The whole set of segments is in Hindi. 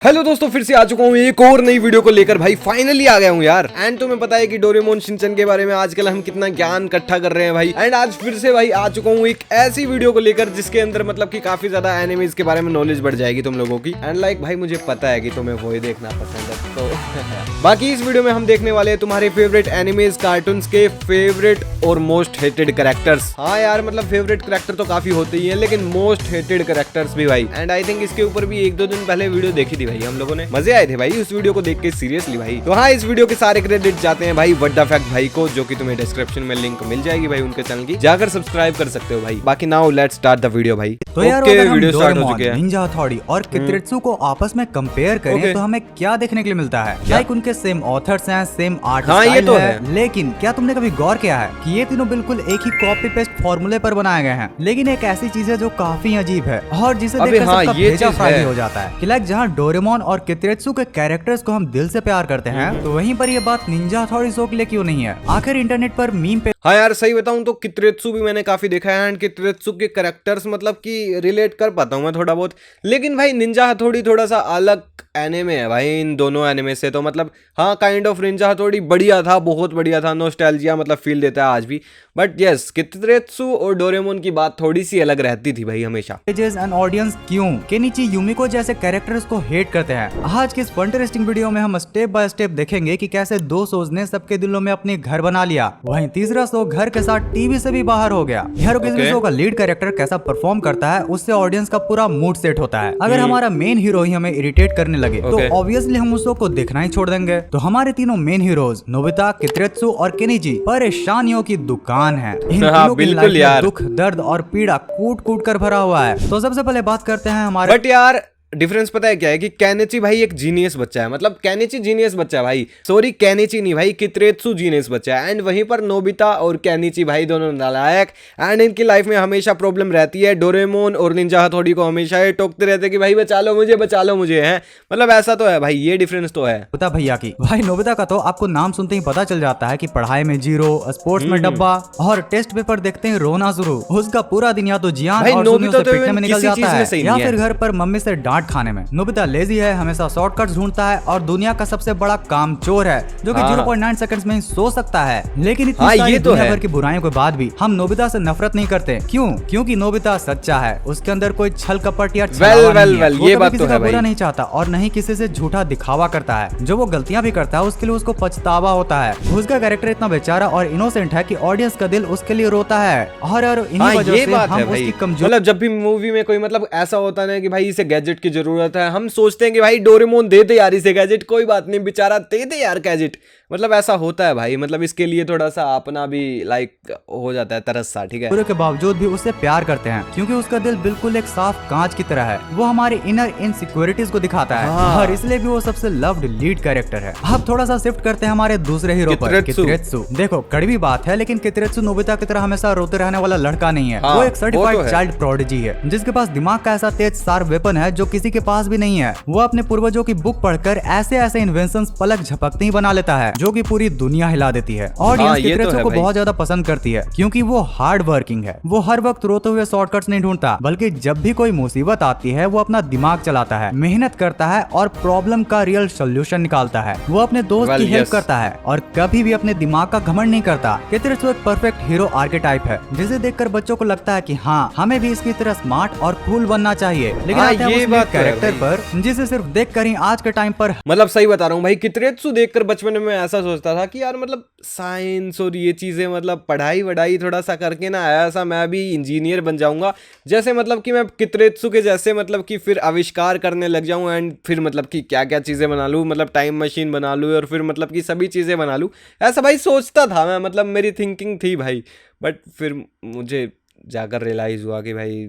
हेलो दोस्तों, फिर से आ चुका हूँ एक और नई वीडियो को लेकर। भाई फाइनली आ गया हूँ यार। एंड तुम्हें पता है कि डोरेमोन शिनचैन के बारे में आजकल हम कितना ज्ञान इकट्ठा कर रहे हैं भाई। एंड आज फिर से भाई आ चुका हूँ एक ऐसी वीडियो को लेकर जिसके अंदर मतलब कि काफी ज्यादा एनिमीज के बारे में नॉलेज बढ़ जाएगी तुम लोगों की। एंड लाइक भाई मुझे पता है कि तुम्हें वही देखना पसंद है, तो बाकी इस वीडियो में हम देखने वाले हैं तुम्हारे फेवरेट एनिमीज कार्टून्स के फेवरेट और मोस्ट हेटेड कैरेक्टर्स। हाँ यार, मतलब फेवरेट कैरेक्टर तो काफी होते ही है, लेकिन मोस्ट हेटेड कैरेक्टर्स भी भाई। एंड आई थिंक इसके ऊपर भी 1-2 दिन पहले वीडियो देखी थी भाई हम लोगों ने, मजे आए थे भाई उस वीडियो को देख के, सीरियसली भाई। तो हाँ, इस वीडियो के सारे क्रेडिट जाते हैं भाई व्हाट द फैक्ट भाई को, जो कि तुम्हें डिस्क्रिप्शन में लिंक मिल जाएगी भाई उनके चैनल की, जाकर सब्सक्राइब कर सकते हो भाई। बाकी now let's start the video भाई। तो यार वीडियो स्टार्ट हो चुके हैं। निंजा हथौड़ी और कित्रेत्सु को आपस में कंपेयर करें तो हमें क्या देखने के लिए मिलता है? लाइक उनके सेम ऑथर्स हैं, सेम आर्ट स्टाइल तो है, लेकिन क्या तुमने कभी गौर किया है कि ये तीनों बिल्कुल एक ही कॉपी पेस्ट फॉर्मूले पर बनाए गए हैं? लेकिन एक ऐसी चीज है जो काफी अजीब है और जिसे देखकर सबका भेजा फ्राई हो जाता है कि लाइक जहाँ डोरेमोन और कित्रेत्सु के कैरेक्टर्स को हम दिल से प्यार करते हैं, तो वहीं पर ये बात निंजा हथौड़ी शो के लिए क्यों नहीं है? आखिर इंटरनेट पर मीम पे हाँ यार, सही बताऊं तो कित्रेत्सु भी मैंने काफी देखा है। एंड कित्रेत्सु के कैरेक्टर्स मतलब कि रिलेट कर पाता हूँ मैं थोड़ा बहुत, लेकिन भाई निंजा हथौड़ी थोड़ा सा अलग एनिमे है भाई इन दोनों एनिमे से। तो मतलब हाँ, काइंड ऑफ निंजा हथौड़ी बढ़िया था, बहुत बढ़िया था, नॉस्टैल्जिया मतलब फील देता है आज भी। बट यस, कित्रेत्सु और डोरेमोन की बात थोड़ी सी अलग रहती थी भाई हमेशा। एंड ऑडियंस क्यों केनिची यूमिको जैसे कैरेक्टर्स को हेट करते हैं? आज के इस इंटरेस्टिंग वीडियो में हम स्टेप बाय स्टेप देखेंगे कि कैसे दो शोज ने सबके दिलों में अपने घर बना लिया, वहीं तीसरा शो घर के साथ टीवी से भी बाहर हो गया। हर किसी शो का लीड कैरेक्टर कैसा परफॉर्म करता है उससे ऑडियंस का पूरा मूड सेट होता है। अगर हमारा मेन हीरो ही हमें इरिटेट करने लगे तो ऑब्वियसली हम उस शो को देखना ही छोड़ देंगे। तो हमारे तीनों मेन हीरोज नोबिता, कित्रेत्सु और केनिची परेशानियों की दुकान है। इन तीनों की लाइफ में दुख, दर्द और पीड़ा कूट कूट कर भरा हुआ है। तो सबसे पहले बात करते हैं हमारे बट यार डिफरेंस पता है क्या है कि केनिची भाई एक जीनियस बच्चा है, मतलब केनिची जीनियस बच्चा है भाई। सॉरी, केनिची नहीं भाई, कित्रेत्सु जीनियस बच्चा है। एंड वहीं पर नोबिता और केनिची भाई दोनों नालायक। एंड इनकी लाइफ में हमेशा प्रॉब्लम रहती है। डोरेमोन और निंजा हथौड़ी को हमेशा ये टोकते रहते कि भाई बचा लो मुझे है, मतलब ऐसा तो है भाई, ये डिफरेंस तो है नोबिता भैया की। भाई नोबिता का तो आपको नाम सुनते ही पता चल जाता है कि पढ़ाई में जीरो, स्पोर्ट्स में डब्बा और टेस्ट पेपर देखते ही रोना शुरू। उसका पूरा दिन या तो जियान और सुनियों से पिटने में निकल जाता है या फिर घर पर मम्मी से डांट खाने में। नोबिता लेजी है, हमेशा शॉर्टकट्स ढूंढता है और दुनिया का सबसे बड़ा कामचोर है जो कि 0.9 सेकंड्स में ही सो सकता है। लेकिन इतनी सारी दुनिया भर की बुराइयों के बाद भी हम नोबिता से नफरत नहीं करते। क्यों? क्योंकि नोबिता सच्चा है, उसके अंदर कोई छल कपट या छलावा नहीं है। वो कभी किसी का बुरा नहीं चाहता और न ही किसी से झूठा दिखावा करता है। जो वो गलतियां भी करता है उसके लिए उसको पछतावा होता है। उसका कैरेक्टर इतना बेचारा और इनोसेंट है कि ऑडियंस का दिल उसके लिए रोता है। और इन्हीं वजह से हम उसकी कमजोरी, मतलब जब भी मूवी में कोई मतलब ऐसा होता है कि भाई इसे गैजेट की जरूरत है, हम सोचते हैं कि भाई डोरेमोन दे दे यार इसे गैजेट, कोई बात नहीं बेचारा दे दे यार गैजेट, मतलब ऐसा होता है भाई। मतलब इसके लिए थोड़ा सा अपना भी लाइक हो जाता है तरस सा, ठीक है। पूरे के बावजूद भी उससे प्यार करते हैं क्योंकि उसका दिल बिल्कुल एक साफ कांच की तरह है। वो हमारे इनर इनसिक्योरिटीज को दिखाता है और इसलिए भी वो सबसे लव्ड लीड कैरेक्टर है। अब थोड़ा सा शिफ्ट करते हैं हमारे दूसरे हीरो पर, कित्रेत्सु। देखो कड़वी बात है, लेकिन कित्रेत्सु नोबिता की तरह हमेशा रोते रहने वाला लड़का नहीं है। वो एक सर्टिफाइड चाइल्ड प्रोडिजी है जिसके पास दिमाग का ऐसा तेज शार्प वेपन है जो किसी के पास भी नहीं है। वो अपने पूर्वजों की बुक पढ़कर ऐसे ऐसे इन्वेंशंस पलक झपकते ही बना लेता है जो कि पूरी दुनिया हिला देती है। ऑडियंस कित्रेत्सु को बहुत ज्यादा पसंद करती है क्योंकि वो हार्ड वर्किंग है। वो हर वक्त रोते हुए शॉर्टकट्स नहीं ढूंढता, बल्कि जब भी कोई मुसीबत आती है वो अपना दिमाग चलाता है, मेहनत करता है और प्रॉब्लम का रियल सोल्यूशन निकालता है। वो अपने दोस्त की हेल्प करता है और कभी भी अपने दिमाग का घमंड नहीं करता। कित्रेत्सु एक परफेक्ट हीरो आर्केटाइप है जिसे देखकर बच्चों को लगता है कि हाँ, हमें भी इसकी तरह स्मार्ट और कूल बनना चाहिए। लेकिन आते हैं उस कैरेक्टर पर जिसे सिर्फ देखकर ही आज के टाइम पर, मतलब सही बता रहा हूँ भाई, कित्रेत्सु देखकर बचपन में ऐसा सोचता था कि यार मतलब साइंस और ये चीजें, मतलब पढ़ाई वढ़ाई थोड़ा सा करके ना ऐसा मैं भी इंजीनियर बन जाऊंगा, जैसे मतलब कि मैं कित्रेत्सु के जैसे मतलब कि फिर आविष्कार करने लग जाऊं। एंड फिर मतलब कि क्या क्या चीजें बना लूं, मतलब टाइम मशीन बना लूं और फिर मतलब कि सभी चीजें बना लूं, ऐसा भाई सोचता था मैं, मतलब मेरी थिंकिंग थी भाई। बट फिर मुझे जाकर रियलाइज हुआ कि भाई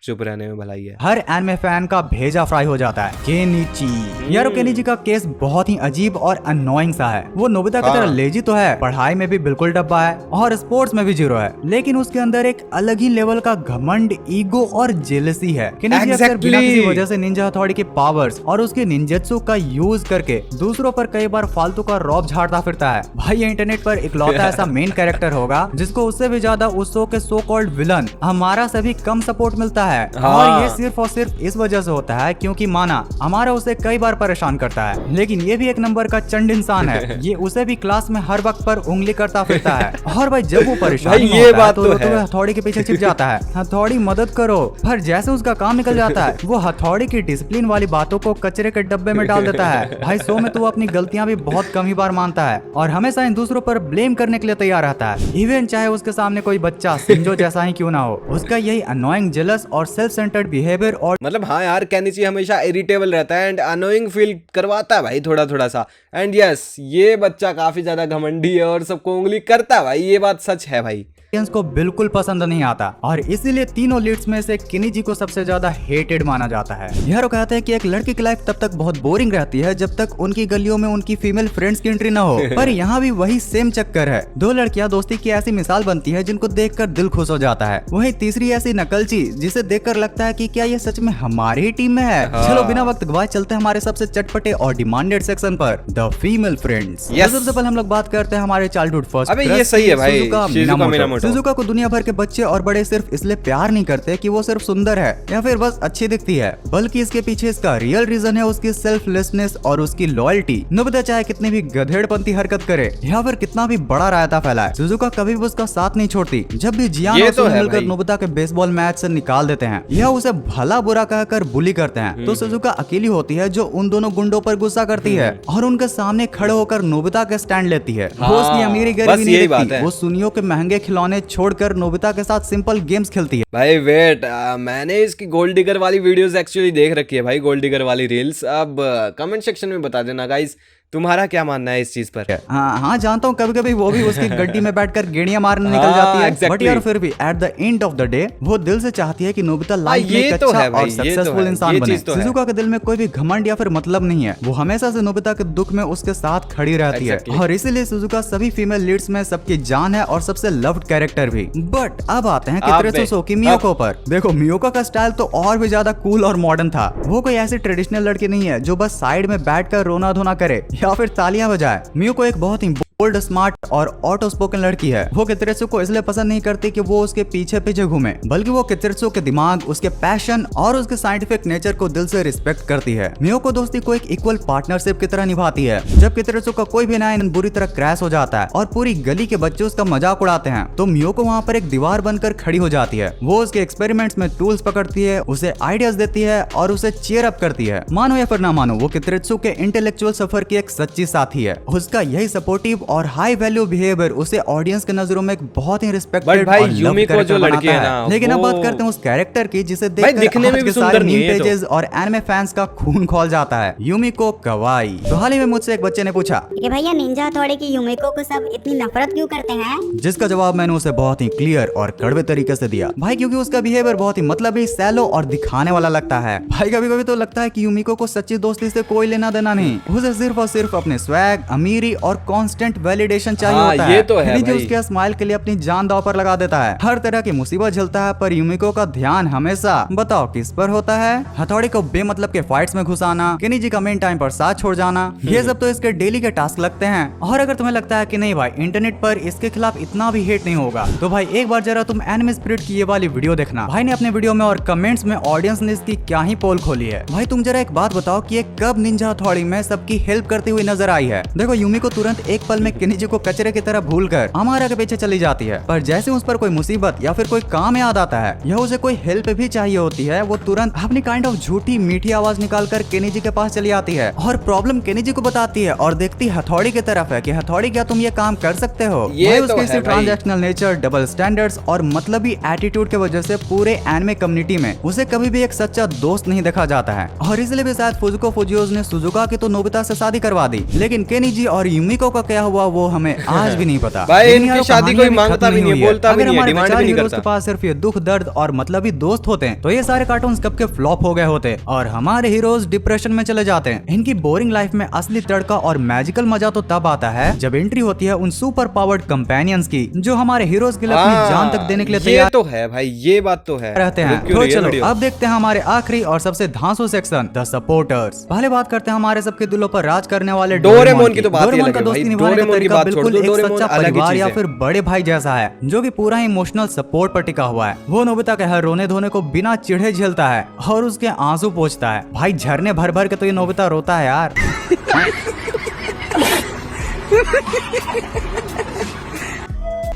चुप रहने में भलाई है। हर एनिमे फैन का भेजा फ्राई हो जाता है केनिची। यार केनिची का केस बहुत ही अजीब और अननोइंग सा है। वो नोबिता की तरह लेजी तो है, पढ़ाई में भी बिल्कुल डब्बा है और स्पोर्ट्स में भी जीरो है, लेकिन उसके अंदर एक अलग ही लेवल का घमंड, ईगो और जेलसी है। केनिची अक्सर बिना किसी वजह से निंजा हथौड़ी के पावर्स और उसके निंजेत्सु का यूज करके दूसरों पर कई बार फालतू का रौब झाड़ता फिरता है। भाई ये इंटरनेट पर इकलौता ऐसा मेन कैरेक्टर होगा जिसको उससे भी ज्यादा उस शो के सो कॉल्ड विलन हमारा से भी कम सपोर्ट मिलता है। और ये सिर्फ और सिर्फ इस वजह से होता है क्योंकि माना हमारा उसे कई बार परेशान करता है, लेकिन ये भी एक नंबर का चंड इंसान है। ये उसे भी क्लास में हर वक्त पर उंगली करता फिरता है। और भाई जब वो परेशान होता है तो हथौड़ी के पीछे छिप जाता है, हथौड़ी मदद करो। पर जैसे उसका काम निकल जाता है वो हथौड़ी की डिसिप्लिन वाली बातों को कचरे के डब्बे में डाल देता है। भाई शो में तो वो अपनी गलतियां भी बहुत कम ही बार मानता है और हमेशा इन दूसरों पर ब्लेम करने के लिए तैयार रहता है, इवन चाहे उसके सामने कोई बच्चा शिंजो जैसा ही क्यों ना हो। उसका यही अनोइंग, जेलस और सेल्फ सेंटर्ड बिहेवियर और मतलब हाँ यार, केनिची हमेशा इरिटेबल रहता है एंड अनोइंग फील करवाता है भाई थोड़ा थोड़ा सा। एंड यस, ये बच्चा काफी ज्यादा घमंडी है और सबको उंगली करता है भाई, ये बात सच है भाई। को बिल्कुल पसंद नहीं आता और इसीलिए तीनों लीड्स में से किनिजी को सबसे ज्यादा हेटेड माना जाता है। यारो कहते हैं कि एक लड़की की लाइफ तब तक बहुत बोरिंग रहती है जब तक उनकी गलियों में उनकी फीमेल फ्रेंड्स की एंट्री न हो। पर यहाँ भी वही सेम चक्कर है। दो लड़कियां दोस्ती की ऐसी मिसाल बनती है जिनको देखकर दिल खुश हो जाता है। वही तीसरी ऐसी नकलची जिसे देखकर लगता है कि क्या ये सच में हमारी ही टीम में है। चलो बिना वक्त गवाए चलते हैं हमारे सबसे चटपटे और डिमांडेड सेक्शन पर, द फीमेल फ्रेंड्स। सबसे पहले हम लोग बात करते हैं हमारे चाइल्डहुड फर्स्ट। अबे ये सही है भाई, सुजुका को दुनिया भर के बच्चे और बड़े सिर्फ इसलिए प्यार नहीं करते कि वो सिर्फ सुंदर है या फिर बस अच्छी दिखती है, बल्कि इसके पीछे इसका रियल रीजन है उसकी सेल्फलेसनेस और उसकी लॉयल्टी। नोबिता चाहे कितनी भी गधेड़पंती हरकत करे या फिर कितना भी बड़ा रायता फैलाए, सुजुका कभी भी उसका साथ नहीं छोड़ती। जब भी जियान और सुन मिलकर नोबिता के बेसबॉल मैच से निकाल देते हैं या उसे भला बुरा कहकर बुली करते हैं, तो सुजुका अकेली होती है जो उन दोनों गुंडों पर गुस्सा करती है और उनके सामने खड़े होकर नोबिता के स्टैंड लेती है। वो उसकी अमीरी गरीबी नहीं देखती, वो सुनियो के महंगे खिलौने छोड़कर नोबिता के साथ सिंपल गेम्स खेलती है। भाई वेट, मैंने इसकी गोल्ड डिगर वाली वीडियोस एक्चुअली देख रखी है भाई, गोल्ड डिगर वाली रील्स। अब कमेंट सेक्शन में बता देना गाइस, तुम्हारा क्या मानना है इस चीज पर? हाँ जानता हूँ कभी कभी वो भी उसकी गड्डी में बैठकर गेड़ियां मारने निकल जाती है, exactly. बट यार फिर भी eight the end of the day वो दिल से चाहती है कि नोबिता लाइफ में एक अच्छा और सक्सेसफुल इंसान बने। सुजुका के दिल में कोई भी घमंड या फिर मतलब नहीं है, वो हमेशा से नोबिता के दुख में उसके साथ खड़ी रहती है और इसीलिए सुजुका सभी फीमेल लीड्स में सबकी जान है और सबसे लव्ड कैरेक्टर भी। बट अब आते हैं कित्रेत्सु की मियोको पर। देखो मियोको का स्टाइल तो और भी ज्यादा कूल और मॉडर्न था। वो कोई ऐसी ट्रेडिशनल लड़की नहीं है जो बस साइड में बैठकर रोना धोना करे या फिर तालियां बजाए। मियोको एक बहुत ही बोल्ड, स्मार्ट और ऑटो स्पोकन लड़की है। वो कित्रेत्सु को इसलिए पसंद नहीं करती कि वो उसके पीछे पीछे घूमे, बल्कि वो कित्रेत्सु के दिमाग, उसके पैशन और उसके साइंटिफिक नेचर को दिल से रिस्पेक्ट करती है। मियोको दोस्ती को एक इक्वल पार्टनरशिप की तरह निभाती है। जब कित्रेत्सु का कोई भी नया बुरी तरह क्रैश हो जाता है और पूरी गली के बच्चे उसका मजाक उड़ाते हैं, तो मियोको वहाँ पर एक दीवार बनकर खड़ी हो जाती है। वो उसके एक्सपेरिमेंट्स में टूल्स पकड़ती है, उसे आइडियाज देती है और उसे चीयर अप करती है। मानो या फिर ना मानो, वो कित्रेत्सु के इंटेलेक्चुअल सफर की एक सच्ची साथी है। उसका यही सपोर्टिव और हाई वैल्यू बिहेवियर उसे ऑडियंस के नजरों में एक बहुत ही रिस्पेक्टेड और लव्ड कैरेक्टर बनाता है। लेकिन अब बात करते हैं उस कैरेक्टर की जिसे देखकर दिखने में भी सुंदर नहीं है, पेजेस और एनिमे फैंस का खून खौल जाता है, युमिको कवाई। तो हाल ही में मुझसे एक बच्चे ने पूछा कि भैया निंजा हथौड़े की युमिको को सब इतनी नफरत क्यों करते हैं, जिसका जवाब मैंने उसे बहुत ही क्लियर और कड़वे तरीके से दिया। भाई क्योंकि उसका बिहेवियर बहुत ही मतलबी, सैलो और दिखाने वाला लगता है। भाई कभी कभी तो लगता है कि युमिको को सच्ची दोस्ती से कोई लेना देना नहीं, उसे सिर्फ और सिर्फ अपने स्वैग, अमीरी और कांस्टेंट वैलिडेशन चाहिए होता है। ये तो है जो उसके स्माइल के लिए अपनी जान दांव पर लगा देता है, हर तरह की मुसीबत झेलता है, पर युमिको का ध्यान हमेशा बताओ किस पर होता है? हथौड़ी को बेमतलब के फाइट्स में घुसाना, किनिजी का मेन टाइम पर साथ छोड़ जाना, ये सब तो इसके डेली के टास्क लगते हैं। और अगर तुम्हें लगता है कि नहीं भाई इंटरनेट पर इसके खिलाफ इतना भी हेट नहीं होगा, तो भाई एक बार जरा तुम एनिमे स्पिरिट की ये वाली वीडियो देखना। भाई ने अपने वीडियो में और कमेंट्स में ऑडियंस ने इसकी क्या ही पोल खोली है। भाई तुम जरा एक बात बताओ कि ये कब निंजा हथौड़ी में सबकी हेल्प करती हुई नजर आई है? देखो युमिको तुरंत एक पल में किनिजी को कचरे की तरह भूलकर अमारा के पीछे चली जाती है, पर जैसे उस पर कोई मुसीबत या फिर कोई काम याद आता है या उसे कोई हेल्प भी चाहिए होती है, वो तुरंत अपनी काइंड ऑफ झूठी मीठी आवाज निकालकर केनिजी के पास चली आती है और प्रॉब्लम केनिजी को बताती है और देखती हथौड़ी की तरफ है कि हथौड़ी क्या तुम ये काम कर सकते हो? ये उसके इसी ट्रांजैक्शनल नेचर, डबल स्टैंडर्ड्स और मतलबी एटीट्यूड के वजह से पूरे एनिमे कम्युनिटी में उसे कभी भी एक सच्चा दोस्त नहीं देखा जाता है। और इसलिए भी शायद फुजुको फुजियोस ने सुजुका की तो नोबिता से शादी करवा दी, लेकिन केनिजी और युमिको का क्या हुआ वो हमें आज भी नहीं पता। भाई इनकी शादी कोई मांगता भी नहीं है, बोलता भी नहीं है, डिमांड भी नहीं करता। उसके पास सिर्फ ये दुख, दर्द और मतलबी दोस्त होते हैं, तो ये सारे कार्टून्स कब के फ्लॉप हो गए होते और हमारे हीरोज डिप्रेशन में चले जाते हैं। इनकी बोरिंग लाइफ में असली तड़का और मैजिकल मजा तो तब आता है जब एंट्री होती है उन सुपर पावर्ड कंपेनियंस की, जो हमारे हीरोज के लिए अपनी जान तक देने के लिए तैयार तो है भाई, ये बात तो है रहते हैं। तो चलो अब देखते हैं हमारे आखिरी और सबसे धांसू सेक्शन, द सपोर्टर्स। पहले बात करते हैं हमारे सबके दिलों पर राज करने वाले डोरेमोन की। तो बात डोरेमोन का दोस्ती निभाने का डोरेमोन की तरीका बात छोड़ बिल्कुल दो, एक डोरेमोन सच्चा अलग ही परिवार चीज या है। फिर बड़े भाई जैसा है, जो कि पूरा इमोशनल सपोर्ट पर टिका हुआ है। वो नोबिता के हर रोने धोने को बिना चिढ़े झेलता है और उसके आंसू पोंछता है। भाई झरने भर भर के तो ये नोबिता रोता है यार।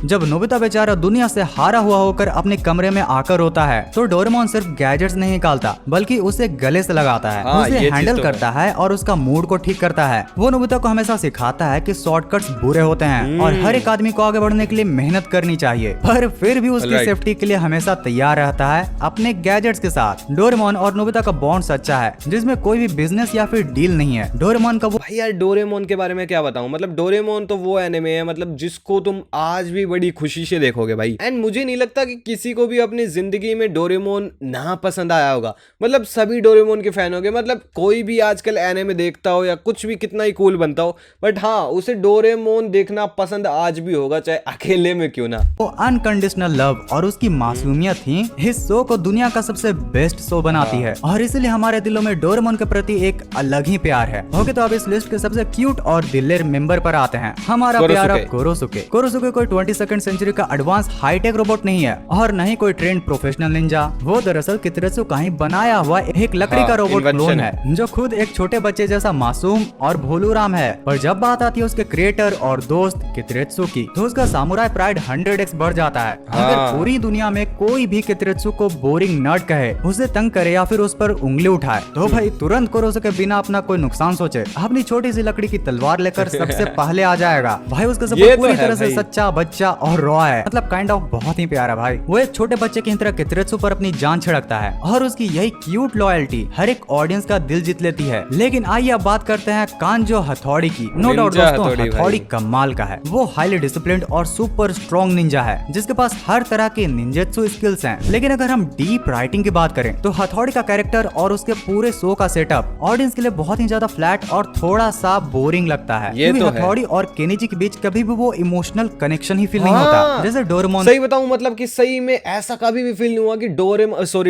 जब नोबिता बेचारा दुनिया से हारा हुआ होकर अपने कमरे में आकर रोता है, तो डोरेमोन सिर्फ गैजेट्स नहीं निकालता बल्कि उसे गले से लगाता है, हाँ, उसे ये चीज हैंडल तो करता है और उसका मूड को ठीक करता है। वो नोबिता को हमेशा सिखाता है कि शॉर्टकट्स बुरे होते हैं और हर एक आदमी को आगे बढ़ने के लिए मेहनत करनी चाहिए, पर फिर भी उसकी Right. सेफ्टी के लिए हमेशा तैयार रहता है अपने गैजेट्स के साथ। डोरेमोन और नोबिता का बॉन्ड सच्चा है, जिसमें कोई भी बिजनेस या फिर डील नहीं है। डोरेमोन का वो भाई यार डोरेमोन के बारे में क्या बताऊं, मतलब डोरेमोन तो वो एनिमे है मतलब जिसको तुम आज भी बड़ी खुशी से देखोगे भाई। एंड मुझे नहीं लगता कि किसी को भी अपनी जिंदगी में डोरेमोन ना पसंद आया होगा, मतलब सभी डोरेमोन के फैन होंगे। मतलब कोई भी आजकल एनिमे देखता हो या कुछ भी कितना ही कूल बनता हो, बट हाँ उसे डोरेमोन देखना पसंद आज भी होगा, चाहे अकेले में क्यों ना। वो अनकंडीशनल लव और उसकी मासूमियत ही इस शो को दुनिया का सबसे बेस्ट शो बनाती है, और इसलिए हमारे दिलों में डोरेमोन के प्रति एक अलग ही प्यार है। ओके, तो अब इस लिस्ट के सबसे क्यूट और दिलेर मेंबर पर आते हैं, हमारा प्यारा कोरोसुके। कोरोसुके कोई 22nd सेंचुरी का एडवांस हाईटेक रोबोट नहीं है और नहीं कोई ट्रेंड प्रोफेशनल निंजा। वो दरअसल कितरेत्सु का ही बनाया हुआ एक लकड़ी का रोबोट क्लोन है, जो खुद एक छोटे बच्चे जैसा मासूम और भोलूराम है। पर जब बात आती है उसके क्रिएटर और दोस्त कितरेत्सु की, तो उसका सामुराई प्राइड 100x बढ़ जाता है। अगर पूरी दुनिया में कोई भी कितरेत्सु को बोरिंग नर्ड कहे, उसे तंग करे या फिर उस पर उंगली उठाए, तो भाई तुरंत कोरोसुके बिना अपना कोई नुकसान सोचे अपनी छोटी सी लकड़ी की तलवार लेकर सबसे पहले आ जाएगा। भाई उसका सपोर्ट पूरी तरह से सच्चा, बच्चा और रॉ है, मतलब काइंड ऑफ बहुत ही प्यारा भाई। वो एक छोटे बच्चे की तरह कितरेत्सु पर अपनी जान छिड़कता है और उसकी यही क्यूट लॉयल्टी हर एक ऑडियंस का दिल जीत लेती है। लेकिन आइए अब बात करते हैं कांजो हथौड़ी की। नो डाउट दोस्तों, हथौड़ी कमाल का है। वो हाईली डिसिप्लिन्ड और सुपर स्ट्रॉन्ग निंजा है, जिसके पास हर तरह के निंजेत्सु स्किल्स हैं। लेकिन अगर हम डीप राइटिंग की बात करें, तो हथौड़ी का कैरेक्टर और उसके पूरे शो का सेटअप ऑडियंस के लिए बहुत ही ज्यादा फ्लैट और थोड़ा सा बोरिंग लगता है। क्योंकि हथौड़ी और केनिची के बीच कभी भी वो इमोशनल कनेक्शन ही फील नहीं होता, जैसे डोरेमोन। सही बताऊं मतलब कि सही में ऐसा कभी भी फील नहीं हुआ कि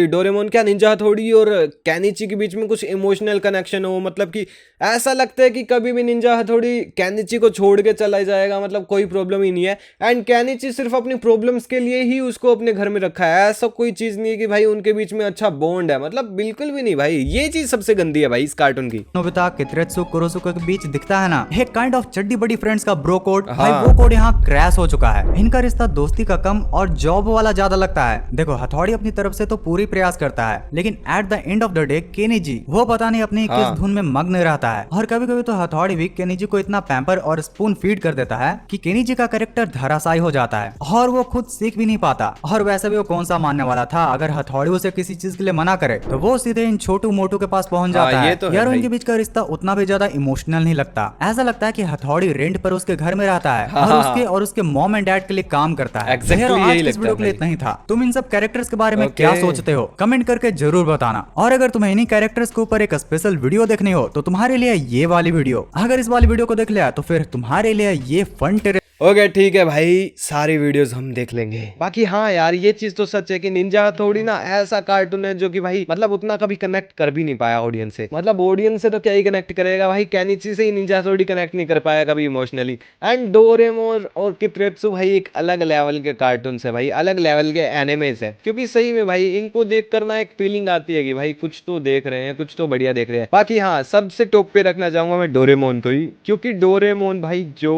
डोरेमोन क्या निंजा हथौड़ी और केनिची के बीच में कुछ इमोशनल कनेक्शन हो। मतलब कि ऐसा लगता है कि कभी भी निंजा हथौड़ी केनिची को छोड़ के चला जाएगा, मतलब कोई प्रॉब्लम ही नहीं है। एंड केनिची सिर्फ अपनी प्रॉब्लम्स के लिए ही उसको अपने घर में रखा है, ऐसा कोई चीज नहीं है कि भाई उनके बीच में अच्छा बॉन्ड है, मतलब बिल्कुल भी नहीं भाई। ये चीज सबसे गंदी है भाई इस कार्टून की। नोबिता कितरेत्सु कोरोसुके के बीच दिखता है ना एक काइंड ऑफ चड्डी बड़ी फ्रेंड्स का ब्रो कोड, भाई वो कोड यहाँ क्रैश हो चुका है। इनका रिश्ता दोस्ती का कम और जॉब वाला ज्यादा लगता है। देखो हथौड़ी अपनी तरफ से तो पूरी प्रयास करता है, लेकिन at the end of the day केनिजी वो पता नहीं अपनी किस धुन में मग्न रहता है। और कभी कभी तो हथौड़ी भी केनिजी को इतना पैम्पर और स्पून फीड कर देता है कि केनिजी का कैरेक्टर धराशायी हो जाता है और वो खुद सीख भी नहीं पाता। और वैसे भी वो कौन सा मानने वाला था, अगर हथौड़ी उसे किसी चीज के लिए मना करे तो वो सीधे इन छोटू मोटू के पास पहुंच जाता है। तो यार उनके बीच का रिश्ता उतना भी ज्यादा इमोशनल नहीं लगता। ऐसा लगता है कि हथौड़ी रेंट पर उसके घर में रहता है और उसके मॉम एंड डैड के लिए काम करता है। Exactly यही इस वीडियो के लिए इतना ही था। तुम इन सब कैरेक्टर्स के बारे में क्या सोचते हो, कमेंट करके जरूर बताना। और अगर तुम्हें इन्हीं कैरेक्टर्स के ऊपर एक स्पेशल वीडियो देखनी हो तो तुम्हारे लिए ये वाली वीडियो, अगर इस वाली वीडियो को देख लिया तो फिर तुम्हारे लिए ये फन ओके ठीक है भाई, सारी वीडियोस हम देख लेंगे। बाकी हाँ यार ये चीज तो सच है कि निंजा हथौड़ी ना ऐसा कार्टून है जो कि भाई मतलब उतना कभी कनेक्ट कर भी नहीं पाया ऑडियंस से। मतलब ऑडियंस से तो क्या ही कनेक्ट करेगा भाई, केनिची से ही निंजा हथौड़ी कनेक्ट नहीं कर पाया कभी इमोशनली। एंड डोरेमोन और कितरेत्सु भाई एक अलग लेवल के कार्टून है भाई, अलग लेवल के एनिमेस है। क्योंकि सही में भाई इनको देख कर ना एक फीलिंग आती है कि भाई कुछ तो देख रहे हैं, कुछ तो बढ़िया देख रहे हैं। बाकी हाँ सबसे टॉप पे रखना चाहूंगा मैं डोरेमोन को ही, क्योंकि डोरेमोन भाई जो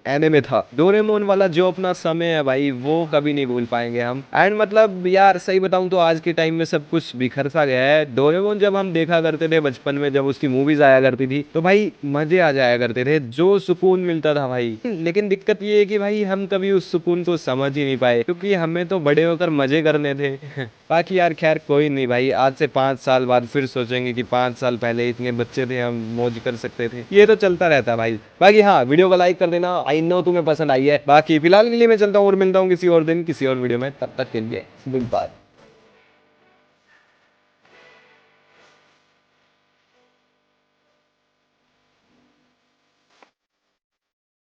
एनिमे था, डोरेमोन वाला जो अपना समय है भाई वो कभी नहीं भूल पाएंगे हम। एंड मतलब यार सही बताऊं तो आज के टाइम में सब कुछ बिखर सा गया है। डोरेमोन जब हम देखा करते थे बचपन में, जब उसकी मूवीज आया करती थी तो भाई मजे आ जाया करते थे, जो सुकून मिलता था भाई। लेकिन दिक्कत ये है कि भाई हम कभी उस सुकून को समझ ही नहीं पाए, क्योंकि हमें तो बड़े होकर मजे करने थे। बाकी यार खैर कोई नहीं भाई, आज से 5 साल बाद फिर सोचेंगे कि 5 साल पहले इतने बच्चे थे, हम मौज कर सकते थे। ये तो चलता रहता है भाई। बाकी हाँ वीडियो को लाइक कर देना, आई नो तुम्हें पसंद आई है। बाकी फिलहाल के लिए मैं चलता हूँ और मिलता हूँ किसी और दिन किसी और वीडियो में, तब तक के लिए गुड बाय।